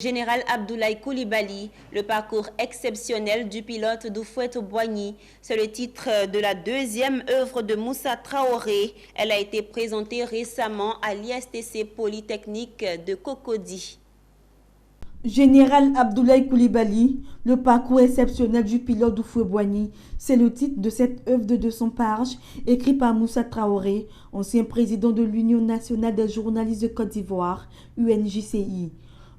Général Abdoulaye Coulibaly, le parcours exceptionnel du pilote d'Houphouët-Boigny. C'est le titre de la deuxième œuvre de Moussa Traoré. Elle a été présentée récemment à l'ISTC Polytechnique de Cocody. Général Abdoulaye Coulibaly, le parcours exceptionnel du pilote d'Houphouët-Boigny, c'est le titre de cette œuvre de 200 pages, écrite par Moussa Traoré, ancien président de l'Union nationale des journalistes de Côte d'Ivoire, UNJCI.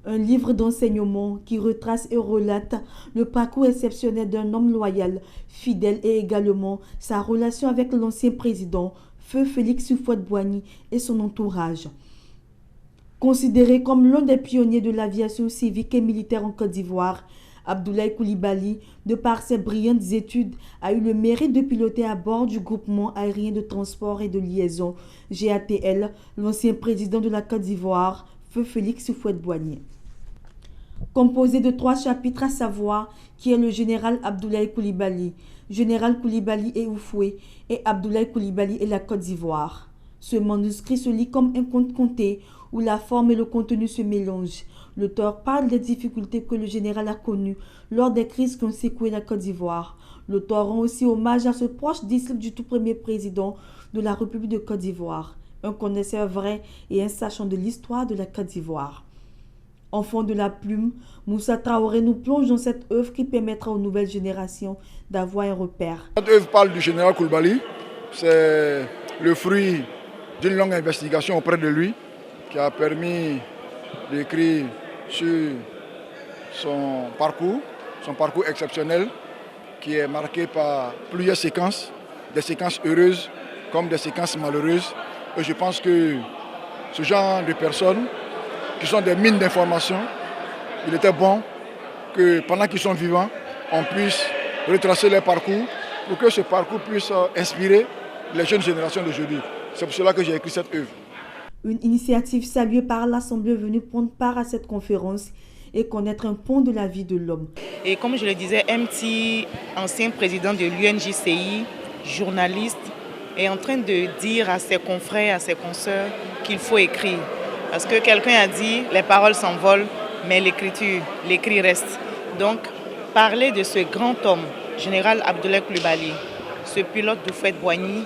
Un livre d'enseignement qui retrace et relate le parcours exceptionnel d'un homme loyal, fidèle et également sa relation avec l'ancien président, Feu Félix Houphouët-Boigny et son entourage. Considéré comme l'un des pionniers de l'aviation civique et militaire en Côte d'Ivoire, Abdoulaye Coulibaly, de par ses brillantes études, a eu le mérite de piloter à bord du groupement aérien de transport et de liaison, GATL, l'ancien président de la Côte d'Ivoire, Feu Félix Houphouët-Boigny. Composé de 3 chapitres, à savoir qui est le général Abdoulaye Coulibaly, général Coulibaly et Houphouët, et Abdoulaye Coulibaly et la Côte d'Ivoire. Ce manuscrit se lit comme un conte conté où la forme et le contenu se mélangent. L'auteur parle des difficultés que le général a connues lors des crises qui ont secoué la Côte d'Ivoire. L'auteur rend aussi hommage à ce proche disciple du tout premier président de la République de Côte d'Ivoire, un connaisseur vrai et un sachant de l'histoire de la Côte d'Ivoire. Enfant de la plume, Moussa Traoré nous plonge dans cette œuvre qui permettra aux nouvelles générations d'avoir un repère. Cette œuvre parle du général Coulibaly. C'est le fruit d'une longue investigation auprès de lui qui a permis d'écrire sur son parcours exceptionnel qui est marqué par plusieurs séquences, des séquences heureuses comme des séquences malheureuses. Et je pense que ce genre de personnes qui sont des mines d'informations, il était bon que pendant qu'ils sont vivants, on puisse retracer leur parcours pour que ce parcours puisse inspirer les jeunes générations d'aujourd'hui. C'est pour cela que j'ai écrit cette œuvre. Une initiative saluée par l'Assemblée venue prendre part à cette conférence et connaître un pont de la vie de l'homme. Et comme je le disais, MT, ancien président de l'UNJCI, journaliste, est en train de dire à ses confrères, à ses consoeurs qu'il faut écrire. Parce que quelqu'un a dit, les paroles s'envolent, mais l'écrit reste. Donc, parler de ce grand homme, général Abdoulaye Coulibaly, ce pilote d'Houphouët-Boigny,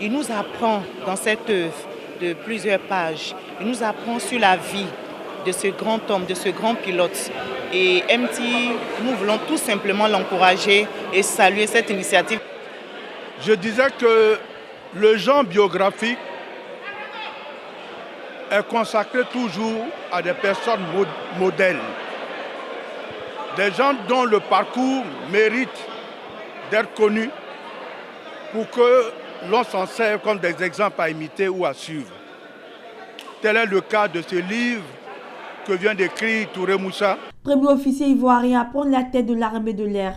il nous apprend dans cette œuvre de plusieurs pages, il nous apprend sur la vie de ce grand homme, de ce grand pilote. Et MT, nous voulons tout simplement l'encourager et saluer cette initiative. Je disais que le genre biographique est consacré toujours à des personnes modèles, des gens dont le parcours mérite d'être connu pour que l'on s'en serve comme des exemples à imiter ou à suivre. Tel est le cas de ce livre que vient d'écrire Touré Moussa. Premier officier ivoirien à prendre la tête de l'armée de l'air,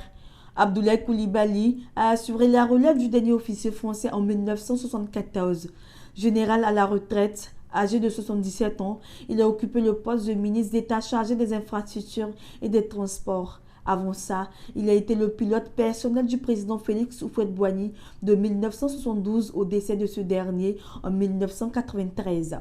Abdoulaye Coulibaly a assuré la relève du dernier officier français en 1974. Général à la retraite, âgé de 77 ans, il a occupé le poste de ministre d'État chargé des infrastructures et des transports. Avant ça, il a été le pilote personnel du président Félix Houphouët-Boigny de 1972 au décès de ce dernier en 1993.